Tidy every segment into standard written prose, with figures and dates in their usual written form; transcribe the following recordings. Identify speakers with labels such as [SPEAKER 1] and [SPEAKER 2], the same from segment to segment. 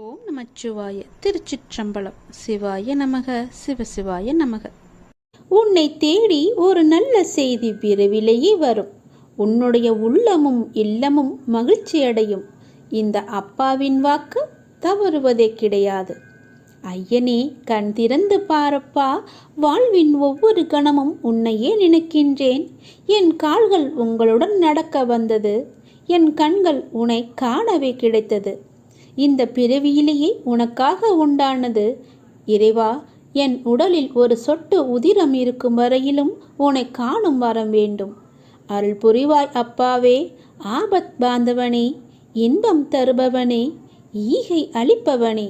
[SPEAKER 1] ஓம் நமச்சிவாய. திருச்சிற்றம்பலம். சிவாய நமக. சிவசிவாய நமக. உன்னை தேடி ஒரு நல்ல செய்தி விரைவிலேயே வரும். உன்னுடைய உள்ளமும் இல்லமும் மகிழ்ச்சி அடையும். இந்த அப்பாவின் வாக்கு தவறுவதே கிடையாது. ஐயனே, கண் திறந்து பாரப்பா. வாழ்வின் ஒவ்வொரு கணமும் உன்னையே நினைக்கின்றேன். என் கால்கள் உங்களுடன் நடக்க வந்தது. என் கண்கள் உன்னை காணவே கிடைத்தது. இந்த பிறவியிலேயே உனக்காக உண்டானது. இறைவா, என் உடலில் ஒரு சொட்டு உதிரம் இருக்கும் வரையிலும் உன்னை காணும் வரம் வேண்டும். அருள் புரிவாய் அப்பாவே. ஆபத் பாந்தவனே, இன்பம் தருபவனே, ஈகை அளிப்பவனே,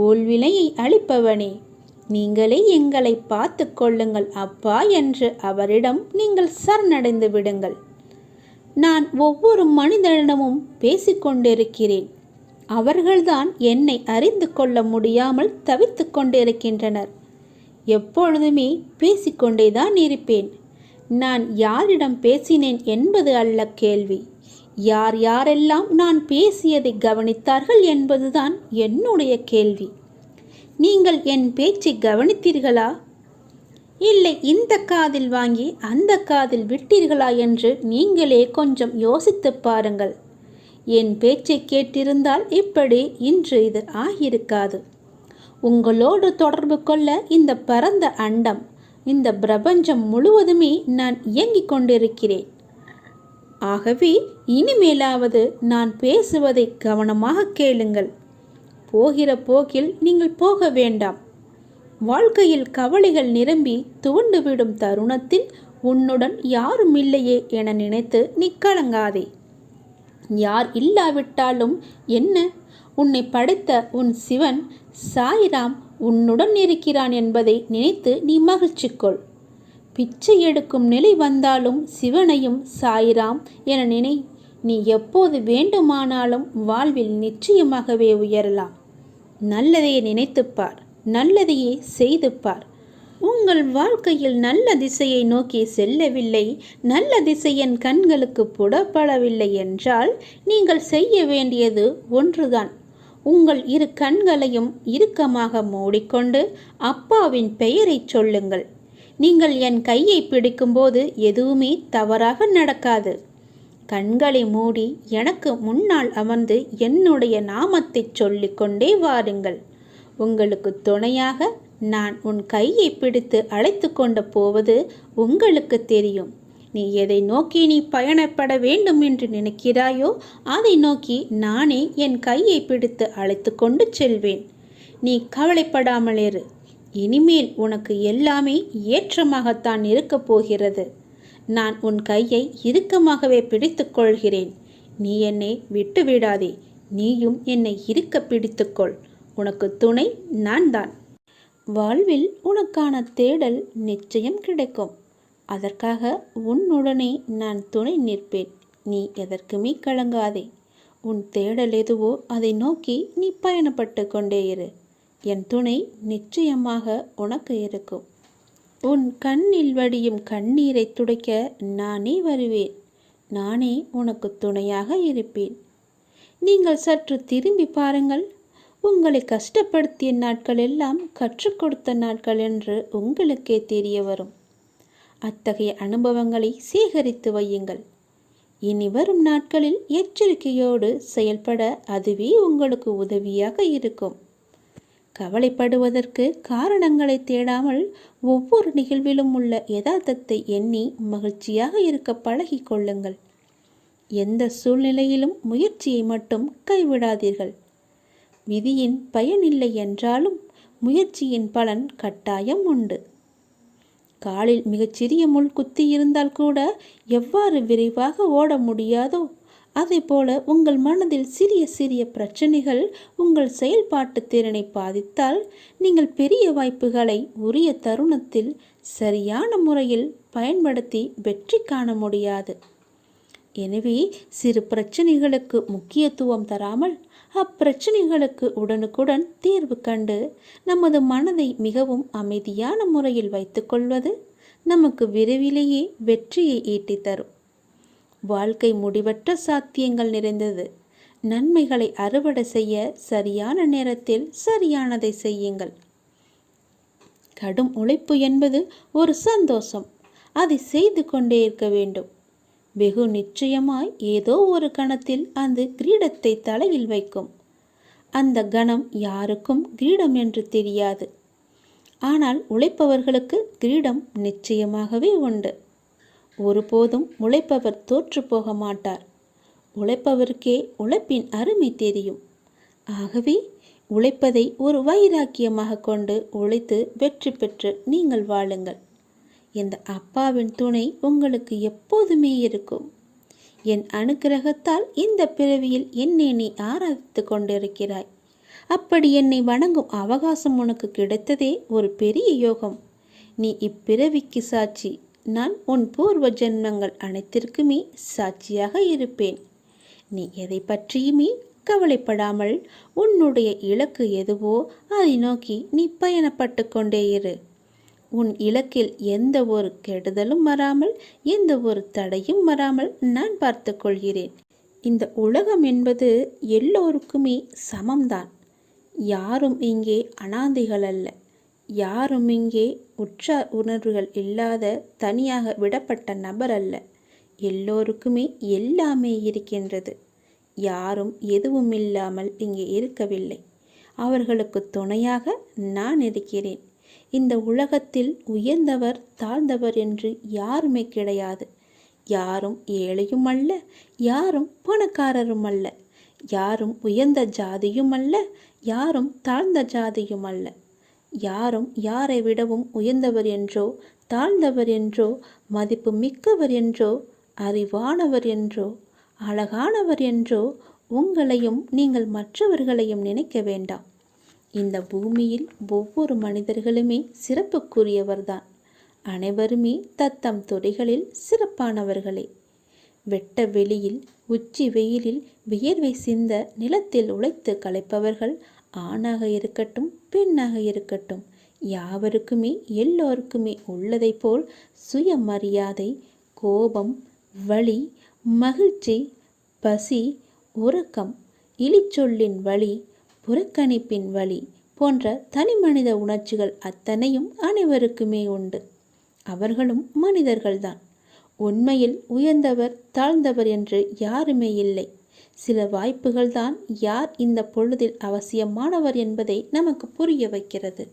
[SPEAKER 1] ஊழ்வினையை அளிப்பவனே, நீங்களே எங்களை பார்த்து கொள்ளுங்கள் அப்பா என்று அவரிடம் நீங்கள் சரணடைந்து விடுங்கள். நான் ஒவ்வொரு மனிதனிடமும் பேசிக்கொண்டிருக்கிறேன். அவர்கள்தான் என்னை அறிந்து கொள்ள முடியாமல் தவித்து கொண்டிருக்கின்றனர். எப்பொழுதுமே பேசிக்கொண்டேதான் இருப்பேன். நான் யாரிடம் பேசினேன் என்பது அல்ல கேள்வி. யார் யாரெல்லாம் நான் பேசியதை கவனித்தார்கள் என்பதுதான் என்னுடைய கேள்வி. நீங்கள் என் பேச்சை கவனித்தீர்களா? இல்லை, இந்த காதில் வாங்கி அந்த காதில் விட்டீர்களா என்று நீங்களே கொஞ்சம் யோசித்து பாருங்கள். என் பேச்சை கேட்டிருந்தால் இப்படி இன்று இது ஆகியிருக்காது. உங்களோடு தொடர்பு கொள்ள இந்த பரந்த அண்டம், இந்த பிரபஞ்சம் முழுவதுமே நான் இயங்கிக் கொண்டிருக்கிறேன். ஆகவே இனிமேலாவது நான் பேசுவதை கவனமாக கேளுங்கள். போகிற போக்கில் நீங்கள் போக வேண்டாம். வாழ்க்கையில் கவலைகள் நிரம்பி துவண்டுவிடும் தருணத்தில் உன்னுடன் யாரும் இல்லையே என நினைத்து நீ கலங்காதே. யார் இல்லாவிட்டாலும் என்ன, உன்னை படைத்த உன் சிவன் சாய்ராம் உன்னுடன் இருக்கிறான் என்பதை நினைத்து நீ மகிழ்ச்சி கொள். பிச்சை எடுக்கும் நிலை வந்தாலும் சிவனையும் சாய்ராம் என நினை. நீ எப்போது வேண்டுமானாலும் வாழ்வில் நிச்சயமாகவே உயரலாம். நல்லதையே நினைத்துப்பார், நல்லதையே செய்து பார். உங்கள் வாழ்க்கையில் நல்ல திசையை நோக்கி செல்லவில்லை, நல்ல திசை என் கண்களுக்கு புடப்படவில்லை என்றால் நீங்கள் செய்ய வேண்டியது ஒன்றுதான். உங்கள் இரு கண்களையும் இறுக்கமாக மூடிக்கொண்டு அப்பாவின் பெயரை சொல்லுங்கள். நீங்கள் என் கையை பிடிக்கும்போது எதுவுமே தவறாக நடக்காது. கண்களை மூடி எனக்கு முன்னால் அமர்ந்து என்னுடைய நாமத்தை சொல்லிக்கொண்டே வாருங்கள். உங்களுக்கு துணையாக நான் உன் கையை பிடித்து அழைத்து கொண்டு போவது உங்களுக்கு தெரியும். நீ எதை நோக்கி நீ பயணப்பட வேண்டும் என்று நினைக்கிறாயோ அதை நோக்கி நானே என் கையை பிடித்து அழைத்து கொண்டு செல்வேன். நீ கவலைப்படாமல் இரு. இனிமேல் உனக்கு எல்லாமே ஏற்றமாகத்தான் இருக்கப் போகிறது. நான் உன் கையை இறுக்கமாகவே பிடித்து கொள்கிறேன். நீ என்னை விட்டு விடாதே. நீயும் என்னை இறுக்க பிடித்துக்கொள். உனக்கு துணை நான் தான். வாழ்வில் உனக்கான தேடல் நிச்சயம் கிடைக்கும். அதற்காக உன்னுடனே நான் துணை நிற்பேன். நீ எதற்குமே கலங்காதே. உன் தேடல் எதுவோ அதை நோக்கி நீ பயணப்பட்டு கொண்டே இரு. என் துணை நிச்சயமாக உனக்கு இருக்கும். உன் கண்ணில் வடியும் கண்ணீரை துடைக்க நானே வருவேன். நானே உனக்கு துணையாக இருப்பேன். நீங்கள் சற்று திரும்பி பாருங்கள். உங்களை கஷ்டப்படுத்திய நாட்கள் எல்லாம் கற்றுக் கொடுத்த நாட்கள் என்று உங்களுக்கே தெரிய வரும். அத்தகைய அனுபவங்களை சேகரித்து வையுங்கள். இனி வரும் நாட்களில் எச்சரிக்கையோடு செயல்பட அதுவே உங்களுக்கு உதவியாக இருக்கும். கவலைப்படுவதற்கு காரணங்களை தேடாமல் ஒவ்வொரு நிகழ்விலும் உள்ள யதார்த்தத்தை எண்ணி மகிழ்ச்சியாக இருக்க பழகி கொள்ளுங்கள். எந்த சூழ்நிலையிலும் முயற்சியை மட்டும் கைவிடாதீர்கள். விதியின் பயனில்லை என்றாலும் முயற்சியின் பலன் கட்டாயம் உண்டு. காலில் மிகச்சிறிய முள் குத்தி இருந்தால் கூட எவ்வாறு விரைவாக ஓட முடியாதோ அதே போல உங்கள் மனதில் சிறிய சிறிய பிரச்சனைகள் உங்கள் செயல்பாட்டு திறனை பாதித்தால் நீங்கள் பெரிய வாய்ப்புகளை உரிய தருணத்தில் சரியான முறையில் பயன்படுத்தி வெற்றி காண முடியாது. எனவே சிறு பிரச்சனைகளுக்கு முக்கியத்துவம் தராமல் அப்பிரச்சனைகளுக்கு உடனுக்குடன் தீர்வு கண்டு நமது மனதை மிகவும் அமைதியான முறையில் வைத்துக்கொள்வது நமக்கு விரைவிலேயே வெற்றியை ஈட்டி தரும். வாழ்க்கை முடிவற்ற சாத்தியங்கள் நிறைந்தது. நன்மைகளை அறுவடை செய்ய சரியான நேரத்தில் சரியானதை செய்யுங்கள். கடும் உழைப்பு என்பது ஒரு சந்தோஷம். அதை செய்து கொண்டே இருக்க வேண்டும். வெகு நிச்சயமாய் ஏதோ ஒரு கணத்தில் அந்த கிரீடத்தை தலையில் வைக்கும். அந்த கணம் யாருக்கும் கிரீடம் என்று தெரியாது. ஆனால் உழைப்பவர்களுக்கு கிரீடம் நிச்சயமாகவே உண்டு. ஒருபோதும் உழைப்பவர் தோற்று போக மாட்டார். உழைப்பவருக்கே உழைப்பின் அருமை தெரியும். ஆகவே உழைப்பதை ஒரு வைராக்கியமாக கொண்டு உழைத்து வெற்றி பெற்று நீங்கள் வாழுங்கள். இந்த அப்பாவின் துணை உங்களுக்கு எப்போதுமே இருக்கும். என் அனுக்கிரகத்தால் இந்த பிறவியில் என்னை நீ ஆராதித்து கொண்டிருக்கிறாய். அப்படி என்னை வணங்கும் அவகாசம் உனக்கு கிடைத்ததே ஒரு பெரிய யோகம். நீ இப்பிறவிக்கு சாட்சி. நான் உன் பூர்வ ஜென்மங்கள் அனைத்திற்குமே சாட்சியாக இருப்பேன். நீ எதை பற்றியுமே கவலைப்படாமல் உன்னுடைய இலக்கு எதுவோ அதை நோக்கி நீ பயணப்பட்டு கொண்டே இரு. உன் இலக்கில் எந்த ஒரு கெடுதலும் வராமல், எந்த ஒரு தடையும் வராமல் நான் பார்த்து கொள்கிறேன். இந்த உலகம் என்பது எல்லோருக்குமே சமம்தான். யாரும் இங்கே அனாதைகள் அல்ல. யாரும் இங்கே உற்றார் உணர்வுகள் இல்லாத தனியாக விடப்பட்ட நபர் அல்ல. எல்லோருக்குமே எல்லாமே இருக்கின்றது. யாரும் எதுவும் இல்லாமல் இங்கே இருக்கவில்லை. அவர்களுக்கு துணையாக நான் இருக்கிறேன். இந்த உலகத்தில் உயர்ந்தவர் தாழ்ந்தவர் என்று யாருமே கிடையாது. யாரும் ஏழையும் அல்ல, யாரும் பணக்காரரும் அல்ல. யாரும் உயர்ந்த ஜாதியும் அல்ல, யாரும் தாழ்ந்த ஜாதியும் அல்ல. யாரும் யாரை விடவும் உயர்ந்தவர் என்றோ தாழ்ந்தவர் என்றோ மதிப்பு மிக்கவர் என்றோ அறிவானவர் என்றோ அழகானவர் என்றோ உங்களையும் நீங்கள் மற்றவர்களையும் நினைக்க வேண்டாம். இந்த பூமியில் ஒவ்வொரு மனிதர்களுமே சிறப்புக்குரியவர்தான். அனைவருமே தத்தம் துறைகளில் சிறப்பானவர்களே. வெட்ட வெளியில் உச்சி வெயிலில் வியர்வை சிந்த நிலத்தில் உழைத்து களைப்பவர்கள் ஆணாக இருக்கட்டும் பெண்ணாக இருக்கட்டும், யாவருக்குமே எல்லோருக்குமே உள்ளதை போல் சுயமரியாதை, கோபம், வலி, மகிழ்ச்சி, பசி, உறக்கம், இழிச்சொல்லின் வலி, புறக்கணிப்பின் வலி போன்ற தனி மனித உணர்ச்சிகள் அத்தனையும் அனைவருக்குமே உண்டு. அவர்களும் மனிதர்கள்தான். உண்மையில் உயர்ந்தவர் தாழ்ந்தவர் என்று யாருமே இல்லை. சில வாய்ப்புகள்தான் யார் இந்த பொழுதில் அவசியமானவர் என்பதை நமக்கு புரிய வைக்கிறது.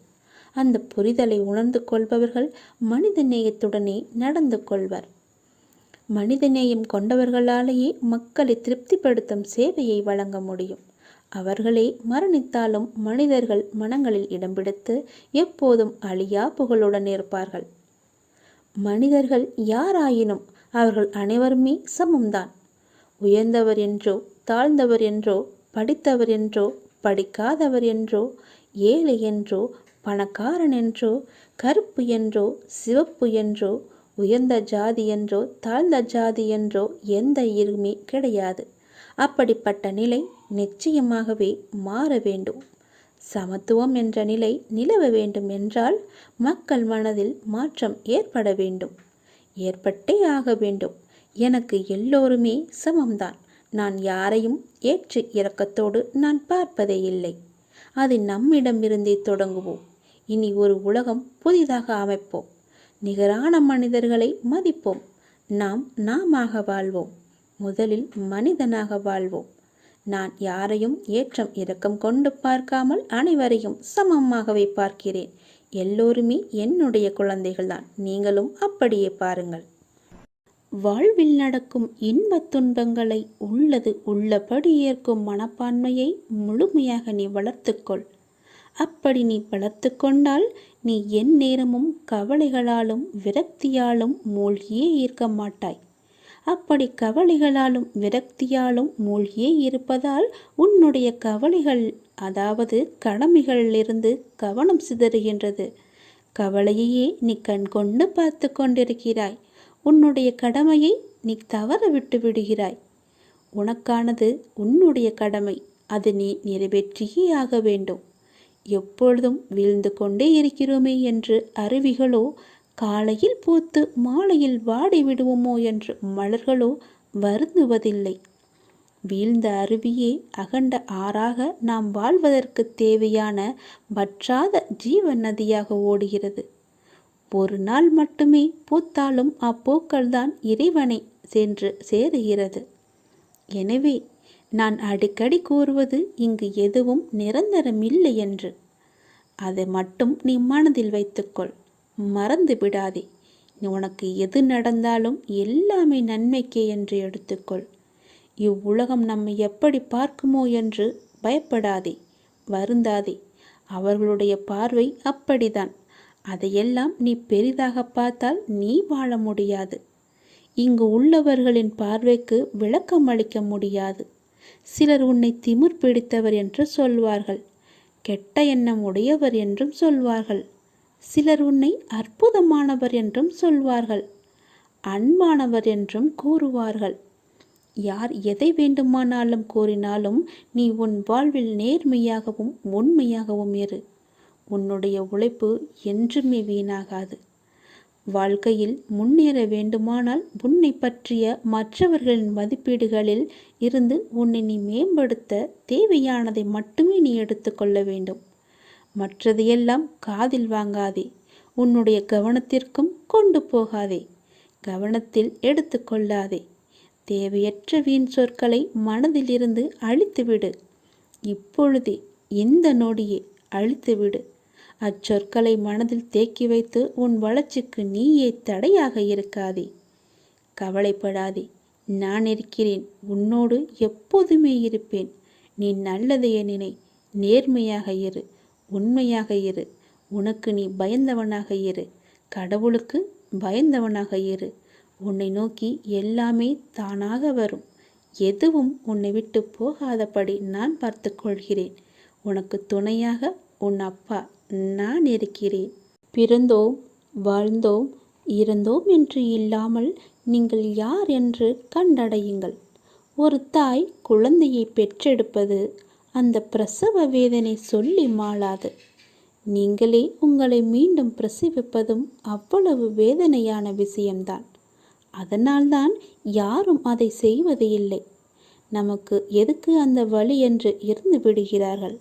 [SPEAKER 1] அந்த புரிதலை உணர்ந்து கொள்பவர்கள் மனித நேயத்துடனே நடந்து கொள்வர். மனிதநேயம் கொண்டவர்களாலேயே மக்களை திருப்திப்படுத்தும் சேவையை வழங்க முடியும். அவர்களே மரணித்தாலும் மனிதர்கள் மனங்களில் இடம் பிடித்து எப்போதும் அழியா புகழுடன் இருப்பார்கள். மனிதர்கள் யாராயினும் அவர்கள் அனைவருமே சமம்தான். உயர்ந்தவர் என்றோ தாழ்ந்தவர் என்றோ படித்தவர் என்றோ படிக்காதவர் என்றோ ஏழை என்றோ பணக்காரன் என்றோ கருப்பு என்றோ சிவப்பு என்றோ உயர்ந்த ஜாதி என்றோ தாழ்ந்த ஜாதி என்றோ எந்த இருமே கிடையாது. அப்படிப்பட்ட நிலை நிச்சயமாகவே மாற வேண்டும். சமத்துவம் என்ற நிலை நிலவ வேண்டும் என்றால் மக்கள் மனதில் மாற்றம் ஏற்பட வேண்டும். ஏற்பட்டே ஆக வேண்டும். எனக்கு எல்லோருமே சமம்தான். நான் யாரையும் ஏற்று இரக்கத்தோடு நான் பார்ப்பதே இல்லை. அது நம்மிடமிருந்தே தொடங்குவோம். இனி ஒரு உலகம் புதிதாக அமைப்போம். நிகரான மனிதர்களை மதிப்போம். நாமாக வாழ்வோம். முதலில் மனிதனாக வாழ்வோம். நான் யாரையும் ஏற்றம் இரக்கம் கொண்டு பார்க்காமல் அனைவரையும் சமமாகவே பார்க்கிறேன். எல்லோருமே என்னுடைய குழந்தைகள்தான். நீங்களும் அப்படியே பாருங்கள். வாழ்வில் நடக்கும் இன்பத் துன்பங்களை உள்ளது உள்ளபடி ஏற்கும் மனப்பான்மையை முழுமையாக நீ வளர்த்துக்கொள். அப்படி நீ வளர்த்து கொண்டால் நீ என் நேரமும் கவலைகளாலும் விரக்தியாலும் மூழ்கியே இருக்க மாட்டாய். அப்படி கவலைகளாலும் விரக்தியாலும் மூழ்கியே இருப்பதால் உன்னுடைய கவலைகள், அதாவது கடமைகளிலிருந்து கவனம் சிதறுகின்றது. கவலையையே நீ கண்கொண்டு பார்த்து கொண்டிருக்கிறாய். உன்னுடைய கடமையை நீ தவற விட்டு விடுகிறாய். உனக்கானது உன்னுடைய கடமை. அது நீ நிறைவேற்றியே ஆக வேண்டும். எப்பொழுதும் வீழ்ந்து கொண்டே இருக்கிறோமே என்று அருவிகளோ, காலையில் பூத்து மாலையில் வாடி விடுவோமோ என்று மலர்களோ வருந்துவதில்லை. வீழ்ந்த அருவியே அகண்ட ஆறாக நாம் வாழ்வதற்கு தேவையான வற்றாத ஜீவ நதியாக ஓடுகிறது. ஒரு நாள் மட்டுமே பூத்தாலும் அப்பூக்கள்தான் இறைவனை சென்று சேருகிறது. எனவே நான் அடிக்கடி கூறுவது இங்கு எதுவும் நிரந்தரமில்லை என்று. அதை மட்டும் நீ மனதில் வைத்துக்கொள், மறந்து விடாதே. உனக்கு எது நடந்தாலும் எல்லாமே நன்மைக்கே என்று எடுத்துக்கொள். இவ்வுலகம் நம்மை எப்படி பார்க்குமோ என்று பயப்படாதே, வருந்தாதே. அவர்களுடைய பார்வை அப்படித்தான். அதையெல்லாம் நீ பெரிதாக பார்த்தால் நீ வாழ முடியாது. இங்கு உள்ளவர்களின் பார்வைக்கு விளக்கம் அளிக்க முடியாது. சிலர் உன்னை திமிர் பிடித்தவர் என்று சொல்வார்கள், கெட்ட எண்ணம் உடையவர் என்றும் சொல்வார்கள். சிலர் உன்னை அற்புதமானவர் என்றும் சொல்வார்கள், அன்பானவர் என்றும் கூறுவார்கள். யார் எதை வேண்டுமானாலும் கூறினாலும் நீ உன் வாழ்வில் நேர்மையாகவும் உண்மையாகவும் இரு. உன்னுடைய உழைப்பு என்றுமே வீணாகாது. வாழ்க்கையில் முன்னேற வேண்டுமானால் உன்னை பற்றிய மற்றவர்களின் மதிப்பீடுகளில் இருந்து உன்னை நீ மேம்படுத்த தேவையானதை மட்டுமே நீ எடுத்துக்கொள்ள வேண்டும். மற்றதையெல்லாம் காதில் வாங்காதே, உன்னுடைய கவனத்திற்கும் கொண்டு போகாதே, கவனத்தில் எடுத்துக்கொள்ளாதே. தேவையற்ற வீண் சொற்களை மனதிலிருந்து அழித்துவிடு. இப்பொழுதே, இந்த நொடியே அழித்துவிடு. அச்சொற்களை மனதில் தேக்கி வைத்து உன் வளர்ச்சிக்கு நீயே தடையாக இருக்காதே. கவலைப்படாதே, நான் இருக்கிறேன், உன்னோடு எப்போதுமே இருப்பேன். நீ நல்லதையே நினை, நேர்மையாக இரு, உண்மையாக இரு. உனக்கு நீ பயந்தவனாக இரு, கடவுளுக்கு பயந்தவனாக இரு. உன்னை நோக்கி எல்லாமே தானாக வரும். எதுவும் உன்னை விட்டு போகாதபடி நான் பார்த்து கொள்கிறேன். உனக்கு துணையாக உன் அப்பா நான் இருக்கிறேன். பிறந்தோம், வாழ்ந்தோம், இறந்தோம் என்று இல்லாமல் நீங்கள் யார் என்று கண்டடையுங்கள். ஒரு தாய் குழந்தையை பெற்றெடுப்பது அந்த பிரசவ வேதனை சொல்லி மாளாது. நீங்களே உங்களை மீண்டும் பிரசவிப்பதும் அவ்வளவு வேதனையான விஷயம்தான். அதனால்தான் யாரும் அதை செய்வது இல்லை. நமக்கு எதுக்கு அந்த வலி என்று இருந்து விடுகிறார்கள்.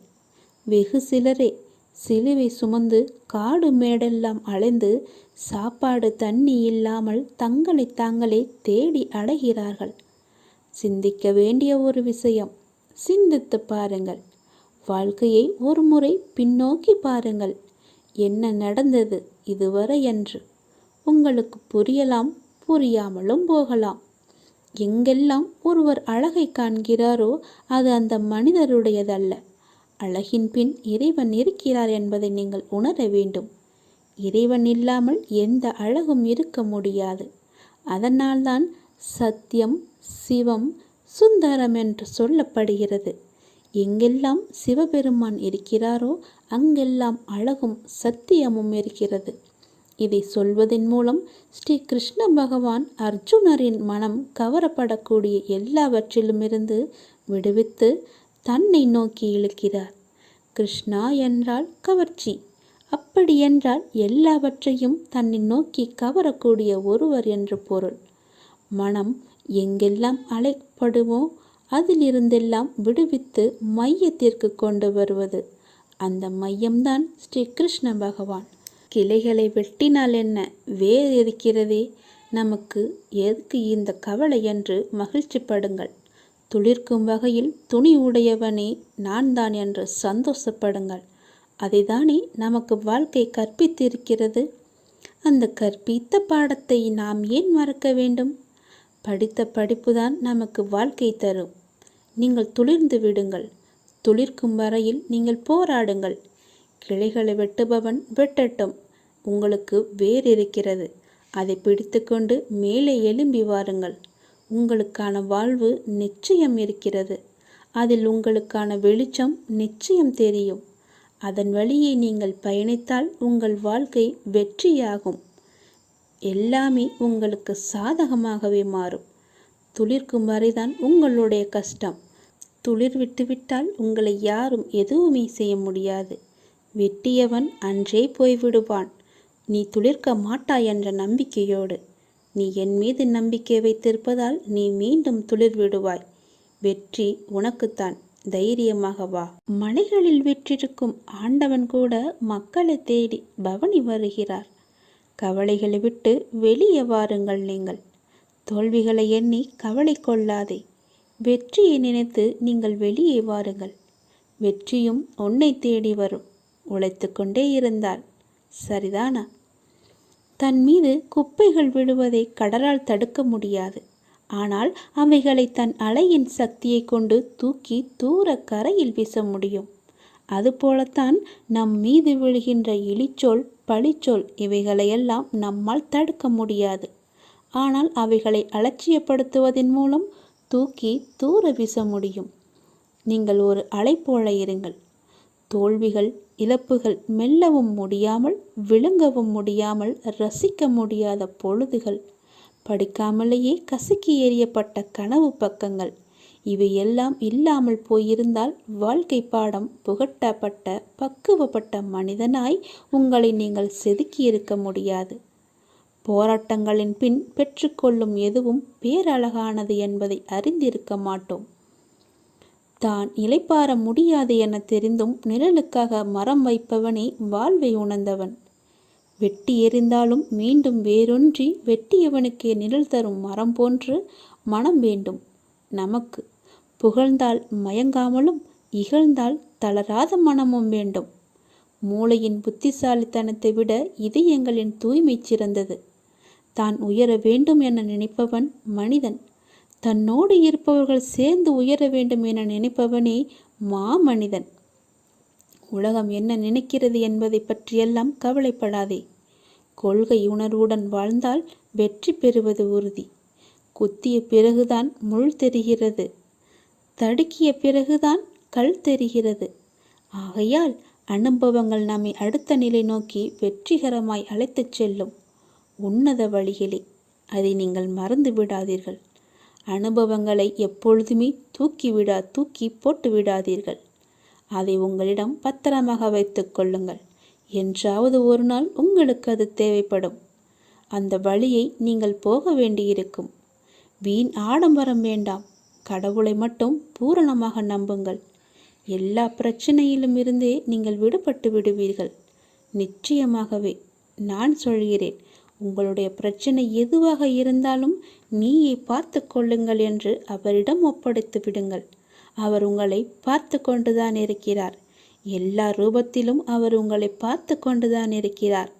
[SPEAKER 1] வெகு சிலரே சிலுவை சுமந்து காடு மேடெல்லாம் அலைந்து சாப்பாடு தண்ணி இல்லாமல் தங்களை தாங்களே தேடி அடைகிறார்கள். சிந்திக்க வேண்டிய ஒரு விஷயம். சிந்தித்து பாருங்கள். வாழ்க்கையை ஒரு முறை பின்னோக்கி பாருங்கள். என்ன நடந்தது இதுவரை என்று உங்களுக்கு புரியலாம், புரியாமலும் போகலாம். எங்கெல்லாம் ஒருவர் அழகை காண்கிறாரோ அது அந்த மனிதருடையதல்ல. அழகின் பின் இறைவன் இருக்கிறார் என்பதை நீங்கள் உணர வேண்டும். இறைவன் இல்லாமல் எந்த அழகும் இருக்க முடியாது. அதனால்தான் சத்தியம், சிவம், சுந்தரம் என்று சொல்லப்படுகிறது. எங்கெல்லாம் சிவபெருமான் இருக்கிறாரோ அங்கெல்லாம் அழகும் சத்தியமும் இருக்கிறது. இதை சொல்வதன் மூலம் ஸ்ரீ கிருஷ்ண பகவான் அர்ஜுனரின் மனம் கவரப்படக்கூடிய எல்லாவற்றிலுமிருந்து விடுவித்து தன்னை நோக்கி இழுக்கிறார். கிருஷ்ணா என்றால் கவர்ச்சி. அப்படி என்றால் எல்லாவற்றையும் தன்னை நோக்கி கவரக்கூடிய ஒருவர் என்று பொருள். மனம் எங்கெல்லாம் அலைப்படுமோ அதிலிருந்தெல்லாம் விடுவித்து மையத்திற்கு கொண்டு வருவது. அந்த மையம்தான் ஸ்ரீ கிருஷ்ண பகவான். கிளைகளை வெட்டினால் என்ன, வேர் இருக்கிறதே, நமக்கு எதுக்கு இந்த கவலை என்று மகிழ்ச்சிப்படுங்கள். துளிர்க்கும் வகையில் துணி உடையவனே நான் தான் என்று சந்தோஷப்படுங்கள். அதைதானே நமக்கு வாழ்க்கை கற்பித்திருக்கிறது. அந்த கற்பித்த பாடத்தை நாம் ஏன் மறக்க வேண்டும்? படித்த படிப்புதான் நமக்கு வாழ்க்கை தரும். நீங்கள் துளிர்ந்து விடுங்கள். துளிர்க்கும் வரையில் நீங்கள் போராடுங்கள். கிளைகளை வெட்டுபவன் வெட்டட்டும். உங்களுக்கு வேர் இருக்கிறது. அதை பிடித்து கொண்டு மேலே எழும்பி வாருங்கள். உங்களுக்கான வாழ்வு நிச்சயம் இருக்கிறது. அதில் உங்களுக்கான வெளிச்சம் நிச்சயம் தெரியும். அதன் வழியே நீங்கள் பயணித்தால் உங்கள் வாழ்க்கை வெற்றியாகும். எல்லாமே உங்களுக்கு சாதகமாகவே மாறும். துளிர்க்கும் வரைதான் உங்களுடைய கஷ்டம். துளிர் விட்டுவிட்டால் உங்களை யாரும் எதுவுமே செய்ய முடியாது. வெட்டியவன் அன்றே போய்விடுவான். நீ துளிர்க்க மாட்டாய் என்ற நம்பிக்கையோடு. நீ என் மீது நம்பிக்கை வைத்திருப்பதால் நீ மீண்டும் துளிர் விடுவாய். வெற்றி உனக்குத்தான். தைரியமாக வா. மலைகளில் வெற்றிருக்கும் ஆண்டவன் கூட மக்களை தேடி பவனி வருகிறார். கவலைகளை விட்டு வெளியே வாருங்கள். நீங்கள் தோல்விகளை எண்ணி கவலை கொள்ளாதே. வெற்றியை நினைத்து நீங்கள் வெளியே வாருங்கள். வெற்றியும் உன்னை தேடி வரும். உழைத்து கொண்டே இருந்தால் சரிதானா? தன் மீது குப்பைகள் விழுவதை கடலால் தடுக்க முடியாது. ஆனால் அவைகளை தன் அலையின் சக்தியை கொண்டு தூக்கி தூர கரையில் வீச முடியும். அதுபோலத்தான் நம் மீது விழுகின்ற இழிச்சொல், பழிச்சொல் இவைகளையெல்லாம் நம்மால் தடுக்க முடியாது. ஆனால் அவைகளை அலட்சியப்படுத்துவதன் மூலம் தூக்கி தூர வீச முடியும். நீங்கள் ஒரு அலை போல இருங்கள். தோல்விகள், இழப்புகள் மெல்லவும் முடியாமல், விழுங்கவும் முடியாமல், ரசிக்க முடியாத பொழுதுகள், படிக்காமலேயே கசக்கி எறியப்பட்ட கனவு பக்கங்கள், இவையெல்லாம் இல்லாமல் போயிருந்தால் வாழ்க்கை பாடம் புகட்டப்பட்ட பக்குவப்பட்ட மனிதனாய் உங்களை நீங்கள் செதுக்கியிருக்க முடியாது. போராட்டங்களின் பின் பெற்றுக்கொள்ளும் எதுவும் பேரழகானது என்பதை அறிந்திருக்க மாட்டோம். தான் இளைப்பாற முடியாது என தெரிந்தும் நிழலுக்காக மரம் வைப்பவனே வாழ்வை உணர்ந்தவன். வெட்டி எறிந்தாலும் மீண்டும் வேரொன்றி வெட்டியவனுக்கே நிழல் தரும் மரம் போன்று மனம் வேண்டும் நமக்கு. புகழ்ந்தால் மயங்காமலும் இகழ்ந்தால் தளராத மனமும் வேண்டும். மூளையின் புத்திசாலித்தனத்தை விட இதயங்களின் தூய்மை சிறந்தது. தான் உயர வேண்டும் என நினைப்பவன் மனிதன். தன்னோடு இருப்பவர்கள் சேர்ந்து உயர வேண்டும் என நினைப்பவனே மாமனிதன். உலகம் என்ன நினைக்கிறது என்பதை பற்றியெல்லாம் கவலைப்படாதே. கொள்கை உணர்வுடன் வாழ்ந்தால் வெற்றி பெறுவது உறுதி. குத்திய பிறகுதான் முள் தெரிகிறது, தடுக்கிய பிறகுதான் கல் தெரிகிறது. ஆகையால் அனுபவங்கள் நம்மை அடுத்த நிலை நோக்கி வெற்றிகரமாய் அழைத்துச் செல்லும் உன்னத வழிகளே. அதை நீங்கள் மறந்து விடாதீர்கள். அனுபவங்களை எப்பொழுதுமே தூக்கி போட்டு விடாதீர்கள். அதை உங்களிடம் பத்திரமாக வைத்து கொள்ளுங்கள். என்றாவது ஒரு நாள் உங்களுக்கு அது தேவைப்படும். அந்த வழியை நீங்கள் போக வேண்டியிருக்கும். வீண் ஆடம்பரம் வேண்டாம். கடவுளை மட்டும் பூரணமாக நம்புங்கள். எல்லா பிரச்சனையிலும் இருந்தே நீங்கள் விடுபட்டு விடுவீர்கள். நிச்சயமாகவே நான் சொல்கிறேன். உங்களுடைய பிரச்சனை எதுவாக இருந்தாலும் நீயே பார்த்து கொள்ளுங்கள் என்று அவரிடம் ஒப்படைத்து விடுங்கள். அவர் உங்களை பார்த்து கொண்டுதான் இருக்கிறார். எல்லா ரூபத்திலும் அவர் உங்களை பார்த்து கொண்டுதான் இருக்கிறார்.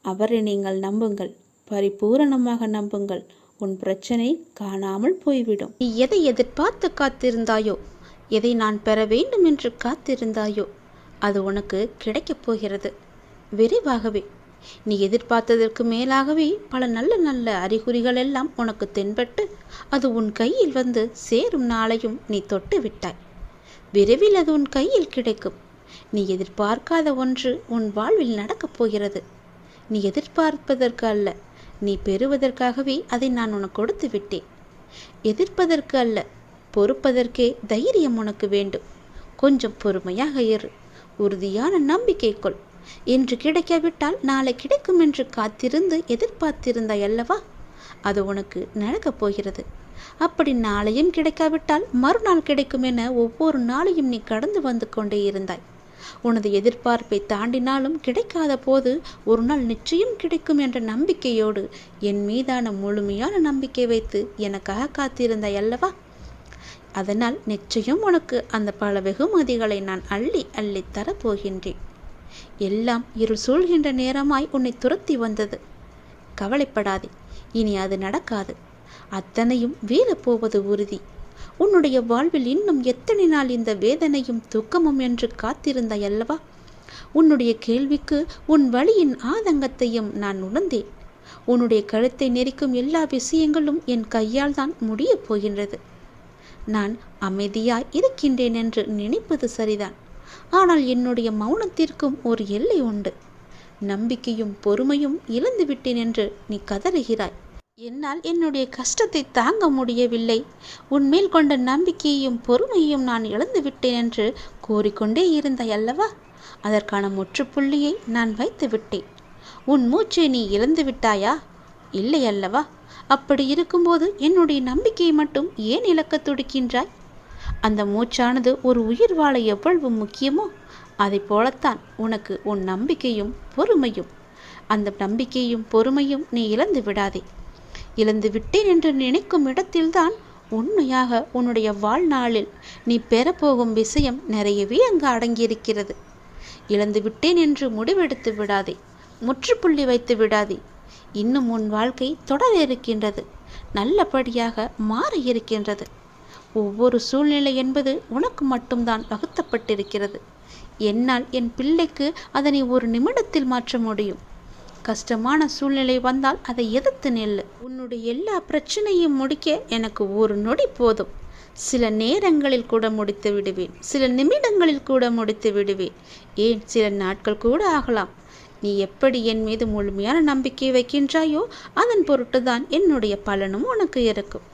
[SPEAKER 1] அவரை நீங்கள் நம்புங்கள். பரிபூரணமாக நம்புங்கள். உன் பிரச்சனை காணாமல் போய்விடும். நீ எதை எதிர்பார்த்து காத்திருந்தாயோ, எதை நான் பெற வேண்டும் என்று காத்திருந்தாயோ, அது உனக்கு கிடைக்கப் போகிறது விரைவாகவே. நீ எதிர்பார்த்ததற்கு மேலாகவே பல நல்ல நல்ல அறிகுறிகள் எல்லாம் உனக்கு தென்பட்டு அது உன் கையில் வந்து சேரும் நாளையும் நீ தொட்டு விட்டாய். விரைவில் அது உன் கையில் கிடைக்கும். நீ எதிர்பார்க்காத ஒன்று உன் வாழ்வில் நடக்கப் போகிறது. நீ எதிர்பார்ப்பதற்கு அல்ல, நீ பெறுவதற்காகவே அதை நான் உனக்கு கொடுத்து விட்டேன். எதிர்ப்பதற்கு அல்ல, பொறுப்பதற்கே தைரியம் உனக்கு வேண்டும். கொஞ்சம் பொறுமையாக இரு. உறுதியான நம்பிக்கை கொள். இன்று கிடைக்காவிட்டால் நாளை கிடைக்கும் என்று காத்திருந்து எதிர்பார்த்திருந்தாய் அல்லவா? அது உனக்கு நடக்கப் போகிறது. அப்படி நாளையும் கிடைக்காவிட்டால் மறுநாள் கிடைக்கும் என ஒவ்வொரு நாளையும் நீ கடந்து வந்து கொண்டே இருந்தாய். உனது எதிர்பார்ப்பை தாண்டினாலும் கிடைக்காத போது ஒரு நாள் நிச்சயம் கிடைக்கும் என்ற நம்பிக்கையோடு என் மீதான முழுமையான நம்பிக்கை வைத்து எனக்காக காத்திருந்தாய் அல்லவா? அதனால் நிச்சயம் உனக்கு அந்த பல வெகுமதிகளை நான் அள்ளி அள்ளி தரப்போகின்றேன். எல்லாம் இருள் சூழ்கின்ற நேரமாய் உன்னை துரத்தி வந்தது. கவலைப்படாதே, இனி அது நடக்காது. அத்தனையும் வீழப்போவது உறுதி. உன்னுடைய வாழ்வில் இன்னும் எத்தனை நாள் இந்த வேதனையும் துக்கமும் என்று காத்திருந்தாய் அல்லவா? உன்னுடைய கேள்விக்கு உன் வழியின் ஆதங்கத்தையும் நான் உணர்ந்தேன். உன்னுடைய கழுத்தை நெரிக்கும் எல்லா விஷயங்களும் என் கையால் தான் முடியப் போகின்றது. நான் அமைதியாய் இருக்கின்றேன் என்று நினைப்பது சரிதான். ஆனால் என்னுடைய மௌனத்திற்கும் ஒரு எல்லை உண்டு. நம்பிக்கையும் பொறுமையும் இழந்து விட்டேன் என்று நீ கதறுகிறாய். என்னால் என்னுடைய கஷ்டத்தை தாங்க முடியவில்லை, உன்மேல் கொண்ட நம்பிக்கையையும் பொறுமையையும் நான் இழந்து விட்டேன் என்று கூறிக்கொண்டே இருந்தாய் அல்லவா? அதற்கான முற்றுப்புள்ளியை நான் வைத்து விட்டேன். உன் மூச்சை நீ இழந்து விட்டாயா? இல்லை அல்லவா? அப்படி இருக்கும்போது என்னுடைய நம்பிக்கையை மட்டும் ஏன் இழக்க துடிக்கின்றாய்? அந்த மூச்சானது ஒரு உயிர் வாழ எவ்வளவு முக்கியமோ அதை போலத்தான் உனக்கு உன் நம்பிக்கையும் பொறுமையும். அந்த நம்பிக்கையும் பொறுமையும் நீ இழந்து விடாதே. இழந்து விட்டேன் என்று நினைக்கும் இடத்தில்தான் உண்மையாக உன்னுடைய வாழ்நாளில் நீ பெறப்போகும் விஷயம் நிறையவே அங்கு அடங்கியிருக்கிறது. இழந்து விட்டேன் என்று முடிவெடுத்து விடாதே, முற்றுப்புள்ளி வைத்து விடாதே. இன்னும் உன் வாழ்க்கை தொடர இருக்கின்றது, நல்லபடியாக மாற இருக்கின்றது. ஒவ்வொரு சூழ்நிலை என்பது உனக்கு மட்டும்தான் வகுத்தப்பட்டிருக்கிறது. என்னால் என் பிள்ளைக்கு அதனை ஒரு நிமிடத்தில் மாற்ற முடியும். கஷ்டமான சூழ்நிலை வந்தால் அதை எதிர்த்து நெல்லு. உன்னுடைய எல்லா பிரச்சனையும் முடிக்க எனக்கு ஒரு நொடி போதும். சில நேரங்களில் கூட முடித்து விடுவேன், சில நிமிடங்களில் கூட முடித்து விடுவேன், ஏன் சில நாட்கள் கூட ஆகலாம். நீ எப்படி என் மீது முழுமையான நம்பிக்கை வைக்கின்றாயோ அதன் பொருட்டு தான் என்னுடைய பலனும் உனக்கு இருக்கும்.